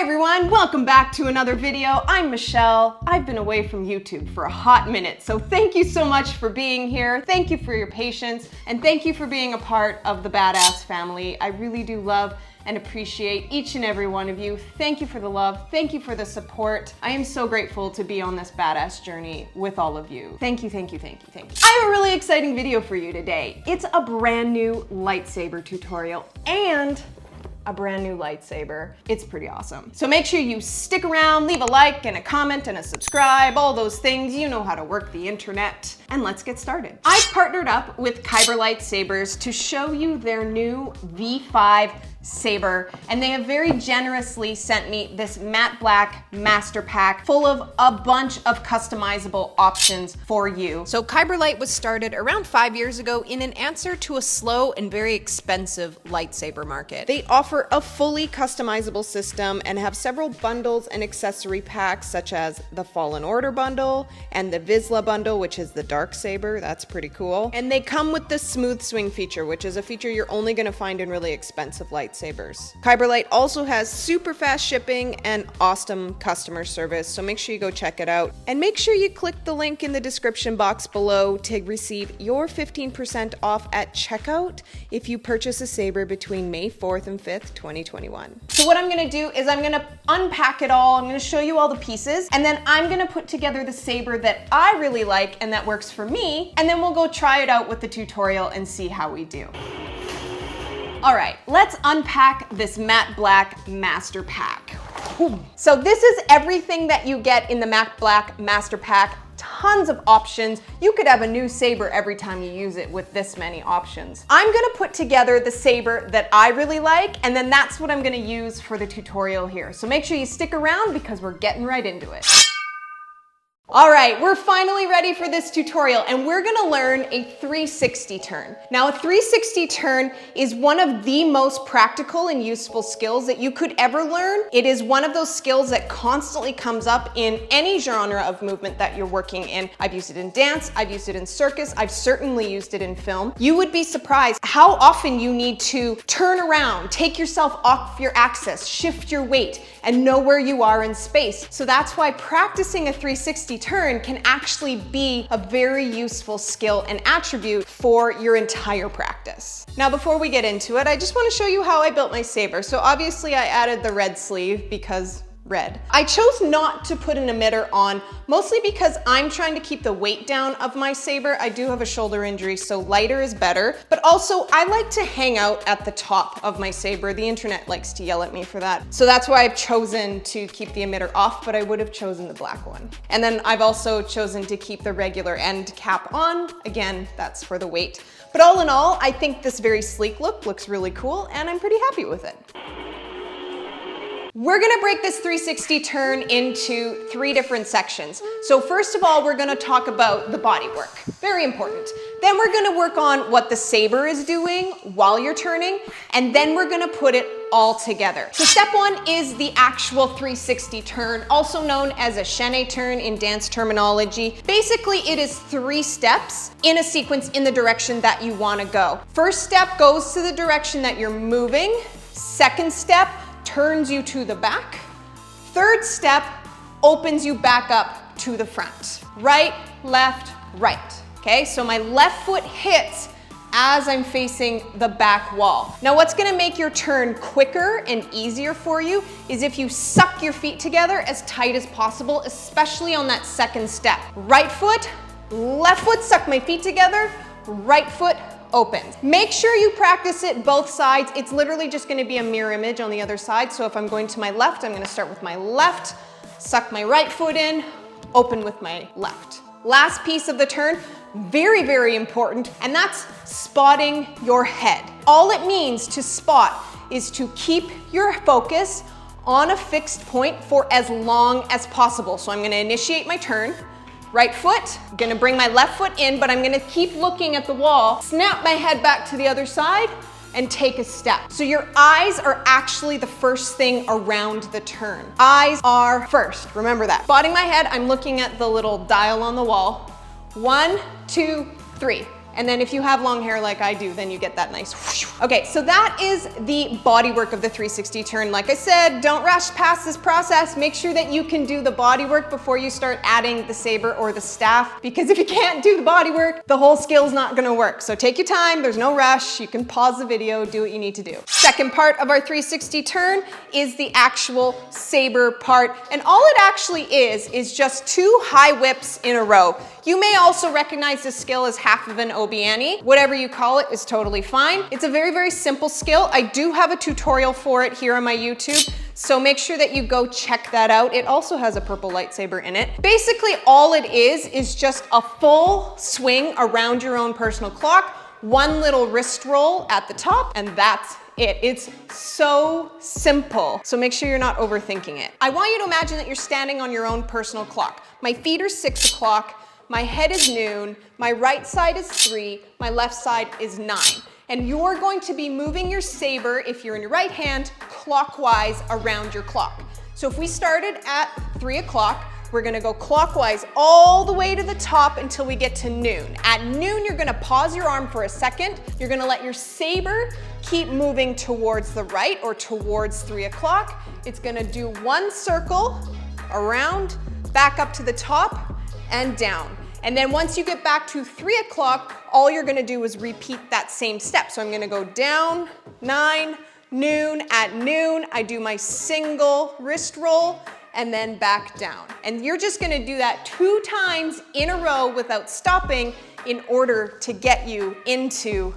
everyone, welcome back to another video. I'm Michelle. I've been away from YouTube for a hot minute, so thank you so much for being here. Thank you for your patience, and thank you for being a part of the Badass family. I really do love and appreciate each and every one of you. Thank you for the love. Thank you for the support. I am so grateful to be on this badass journey with all of you. Thank you, thank you, thank you, thank you. I have a really exciting video for you today. It's a brand new lightsaber tutorial and a brand new lightsaber. It's pretty awesome. So make sure you stick around, leave a like and a comment and a subscribe, all those things. You know how to work the internet. And let's get started. I've partnered up with Kyberlight Sabers to show you their new V5 saber, and they have very generously sent me this matte black master pack full of a bunch of customizable options for you. So Kyberlight was started around 5 years ago in an answer to a slow and very expensive lightsaber market. They offer a fully customizable system and have several bundles and accessory packs such as the Fallen Order bundle and the Vizsla bundle, which is the dark saber. That's pretty cool. And they come with the smooth swing feature, which is a feature you're only going to find in really expensive lightsabers. Kyberlight also has super fast shipping and awesome customer service, so make sure you go check it out. And make sure you click the link in the description box below to receive your 15% off at checkout if you purchase a saber between May 4th and 5th, 2021. So what I'm gonna do is I'm gonna unpack it all, I'm gonna show you all the pieces, and then I'm gonna put together the saber that I really like and that works for me, and then we'll go try it out with the tutorial and see how we do. All right, let's unpack this matte black master pack. So this is everything that you get in the matte black master pack. Tons of options. You could have a new saber every time you use it with this many options. I'm gonna put together the saber that I really like, and then that's what I'm gonna use for the tutorial here. So make sure you stick around because we're getting right into it. All right, we're finally ready for this tutorial, and we're gonna learn a 360 turn. Now, a 360 turn is one of the most practical and useful skills that you could ever learn. It is one of those skills that constantly comes up in any genre of movement that you're working in. I've used it in dance, I've used it in circus, I've certainly used it in film. You would be surprised how often you need to turn around, take yourself off your axis, shift your weight, and know where you are in space. So that's why practicing a 360 turn can actually be a very useful skill and attribute for your entire practice. Now, before we get into it, I just want to show you how I built my saber. So obviously I added the red sleeve because red. I chose not to put an emitter on, mostly because I'm trying to keep the weight down of my saber. I do have a shoulder injury, so lighter is better. But also, I like to hang out at the top of my saber. The internet likes to yell at me for that. So that's why I've chosen to keep the emitter off, but I would have chosen the black one. And then I've also chosen to keep the regular end cap on. Again, that's for the weight. But all in all, I think this very sleek look looks really cool, and I'm pretty happy with it. We're gonna break this 360 turn into 3 different sections. So first of all, we're gonna talk about the body work. Very important. Then we're gonna work on what the saber is doing while you're turning, and then we're gonna put it all together. So step 1 is the actual 360 turn, also known as a Shannan turn in dance terminology. Basically, it is 3 steps in a sequence in the direction that you wanna go. First step goes to the direction that you're moving. Second step turns you to the back. Third step opens you back up to the front. Right, left, right. Okay, so my left foot hits as I'm facing the back wall. Now, what's gonna make your turn quicker and easier for you is if you suck your feet together as tight as possible, especially on that second step. Right foot, left foot, suck my feet together, right foot, opens. Make sure you practice it both sides. It's literally just gonna be a mirror image on the other side. So if I'm going to my left, I'm gonna start with my left, suck my right foot in, open with my left. Last piece of the turn, very, very important, and that's spotting your head. All it means to spot is to keep your focus on a fixed point for as long as possible. So I'm gonna initiate my turn. Right foot, I'm gonna bring my left foot in, but I'm gonna keep looking at the wall, snap my head back to the other side, and take a step. So your eyes are actually the first thing around the turn. Eyes are first, remember that. Spotting my head, I'm looking at the little dial on the wall. 1, 2, 3. And then if you have long hair like I do, then you get that nice whoosh. Okay, so that is the body work of the 360 turn. Like I said, don't rush past this process. Make sure that you can do the body work before you start adding the saber or the staff, because if you can't do the body work, the whole skill's not gonna work. So take your time, there's no rush. You can pause the video, do what you need to do. Second part of our 360 turn is the actual saber part. And all it actually is just 2 high whips in a row. You may also recognize this skill as half of an Obiani. Whatever you call it is totally fine. It's a very, very simple skill. I do have a tutorial for it here on my YouTube, so make sure that you go check that out. It also has a purple lightsaber in it. Basically, all it is just a full swing around your own personal clock, 1 little wrist roll at the top, and that's it. It's so simple. So make sure you're not overthinking it. I want you to imagine that you're standing on your own personal clock. My feet are 6 o'clock. My head is noon, my right side is 3, my left side is 9. And you're going to be moving your saber, if you're in your right hand, clockwise around your clock. So if we started at 3 o'clock, we're gonna go clockwise all the way to the top until we get to noon. At noon, you're gonna pause your arm for a second. You're gonna let your saber keep moving towards the right or towards 3 o'clock. It's gonna do 1 circle around, back up to the top, and down. And then once you get back to 3 o'clock, all you're gonna do is repeat that same step. So I'm gonna go down, 9, noon. At noon, I do my single wrist roll and then back down. And you're just gonna do that 2 times in a row without stopping in order to get you into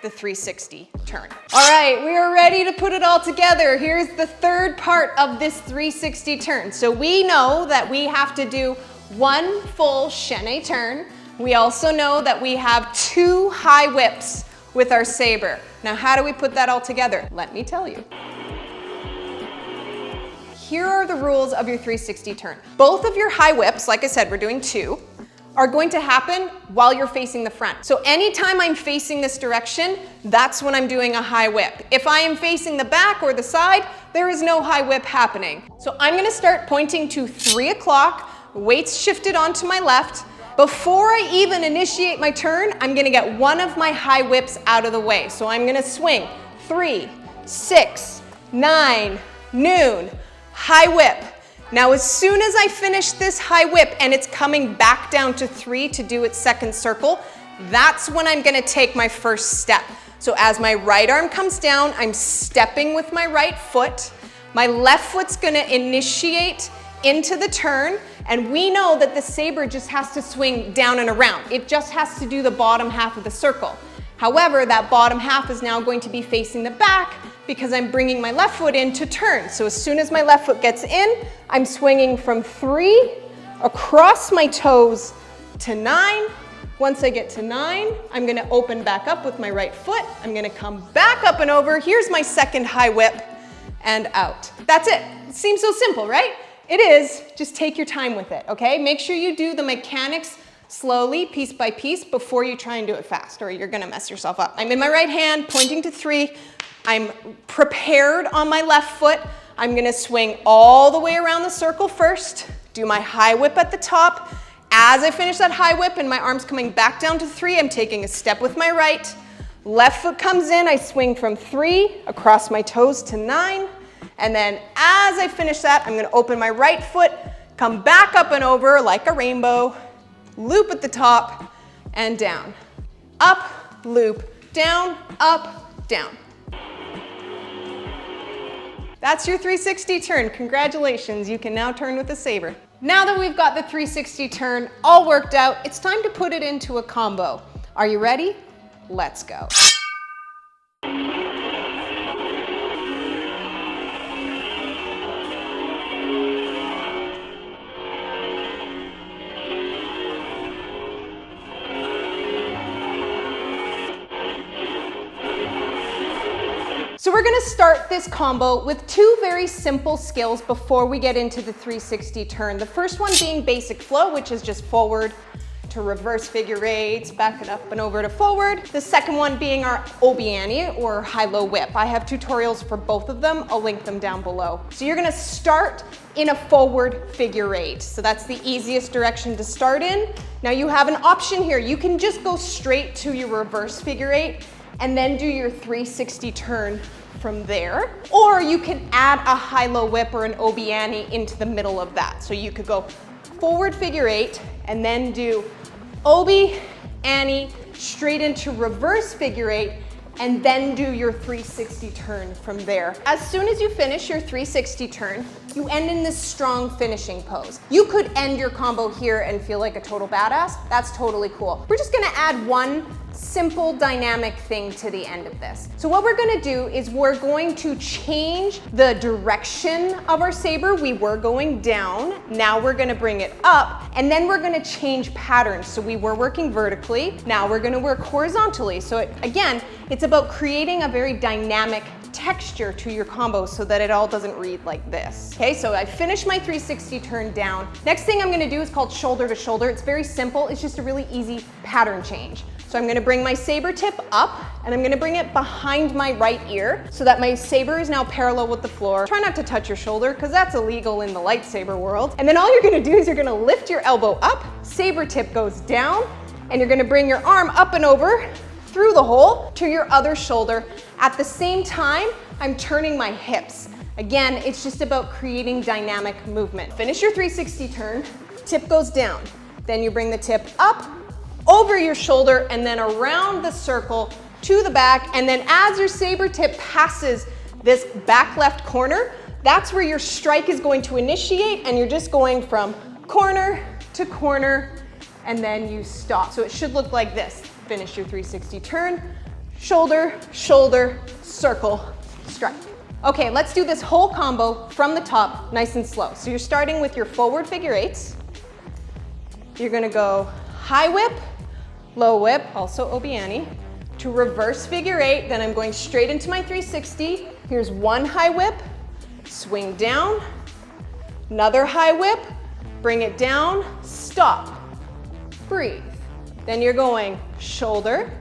the 360 turn. All right, we are ready to put it all together. Here's the third part of this 360 turn. So we know that we have to do 1 full Shannan turn. We also know that we have 2 high whips with our saber. Now, how do we put that all together? Let me tell you. Here are the rules of your 360 turn. Both of your high whips, like I said, we're doing 2, are going to happen while you're facing the front. So anytime I'm facing this direction, that's when I'm doing a high whip. If I am facing the back or the side, there is no high whip happening. So I'm gonna start pointing to 3 o'clock, weights shifted onto my left. Before I even initiate my turn, I'm gonna get 1 of my high whips out of the way. So I'm gonna swing 3, 6, 9, noon, high whip. Now, as soon as I finish this high whip and it's coming back down to 3 to do its second circle, that's when I'm gonna take my first step. So as my right arm comes down, I'm stepping with my right foot. My left foot's gonna initiate into the turn, and we know that the saber just has to swing down and around. It just has to do the bottom half of the circle. However, that bottom half is now going to be facing the back because I'm bringing my left foot in to turn. So as soon as my left foot gets in, I'm swinging from 3 across my toes to 9. Once I get to 9, I'm gonna open back up with my right foot. I'm gonna come back up and over. Here's my second high whip and out. That's it. It seems so simple, right? It is. Just take your time with it, okay? Make sure you do the mechanics slowly, piece by piece, before you try and do it fast, or you're gonna mess yourself up. I'm in my right hand, pointing to 3. I'm prepared on my left foot. I'm gonna swing all the way around the circle first, do my high whip at the top. As I finish that high whip and my arm's coming back down to 3, I'm taking a step with my right. Left foot comes in, I swing from 3 across my toes to 9. And then as I finish that, I'm gonna open my right foot, come back up and over like a rainbow, loop at the top and down. Up, loop, down, up, down. That's your 360 turn. Congratulations, you can now turn with the saber. Now that we've got the 360 turn all worked out, it's time to put it into a combo. Are you ready? Let's go. So we're gonna start this combo with 2 very simple skills before we get into the 360 turn. The first one being basic flow, which is just forward to reverse figure eights, back it up and over to forward. The second one being our obiani, or high-low whip. I have tutorials for both of them. I'll link them down below. So you're gonna start in a forward figure eight. So that's the easiest direction to start in. Now you have an option here. You can just go straight to your reverse figure eight and then do your 360 turn from there. Or you can add a high-low whip or an obiani into the middle of that. So you could go forward figure eight and then do obi, ani, straight into reverse figure eight, and then do your 360 turn from there. As soon as you finish your 360 turn, you end in this strong finishing pose. You could end your combo here and feel like a total badass. That's totally cool. We're just gonna add one simple dynamic thing to the end of this. So what we're gonna do is we're going to change the direction of our saber. We were going down, now we're gonna bring it up, and then we're gonna change patterns. So we were working vertically, now we're gonna work horizontally. So again, it's about creating a very dynamic texture to your combo so that it all doesn't read like this. Okay, so I finished my 360 turn down. Next thing I'm gonna do is called shoulder to shoulder. It's very simple, it's just a really easy pattern change. So I'm gonna bring my saber tip up and I'm gonna bring it behind my right ear so that my saber is now parallel with the floor. Try not to touch your shoulder because that's illegal in the lightsaber world. And then all you're gonna do is you're gonna lift your elbow up, saber tip goes down, and you're gonna bring your arm up and over through the hole to your other shoulder. At the same time, I'm turning my hips. Again, it's just about creating dynamic movement. Finish your 360 turn, tip goes down. Then you bring the tip up, over your shoulder, and then around the circle to the back. And then as your saber tip passes this back left corner, that's where your strike is going to initiate, and you're just going from corner to corner, and then you stop. So it should look like this. Finish your 360 turn, shoulder, shoulder, circle, strike. Okay, let's do this whole combo from the top, nice and slow. So you're starting with your forward figure eights. You're gonna go high whip, low whip, also obiani, to reverse figure eight. Then I'm going straight into my 360. Here's one high whip, swing down, another high whip, bring it down, stop, breathe. Then you're going shoulder,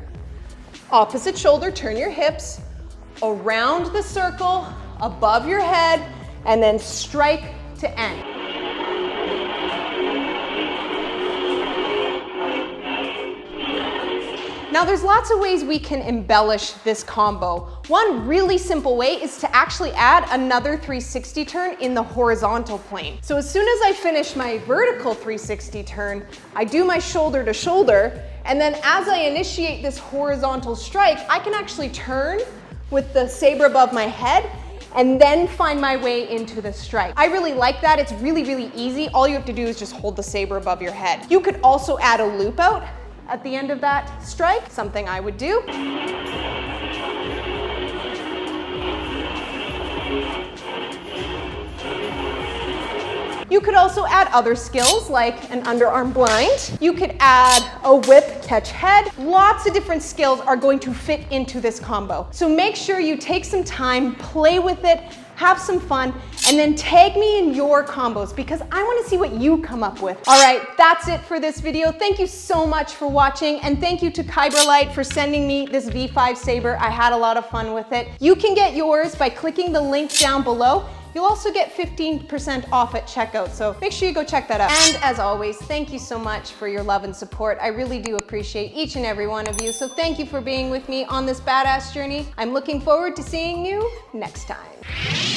opposite shoulder, turn your hips, around the circle, above your head, and then strike to end. Now there's lots of ways we can embellish this combo. One really simple way is to actually add another 360 turn in the horizontal plane. So as soon as I finish my vertical 360 turn, I do my shoulder to shoulder, and then as I initiate this horizontal strike, I can actually turn with the saber above my head and then find my way into the strike. I really like that. It's really, really easy. All you have to do is just hold the saber above your head. You could also add a loop out at the end of that strike, something I would do. You could also add other skills like an underarm blind. You could add a whip catch head. Lots of different skills are going to fit into this combo. So make sure you take some time, play with it, have some fun, and then tag me in your combos because I want to see what you come up with. All right, that's it for this video. Thank you so much for watching, and thank you to Kyberlight for sending me this V5 saber. I had a lot of fun with it. You can get yours by clicking the link down below. You'll also get 15% off at checkout, so make sure you go check that out. And as always, thank you so much for your love and support. I really do appreciate each and every one of you, so thank you for being with me on this badass journey. I'm looking forward to seeing you next time.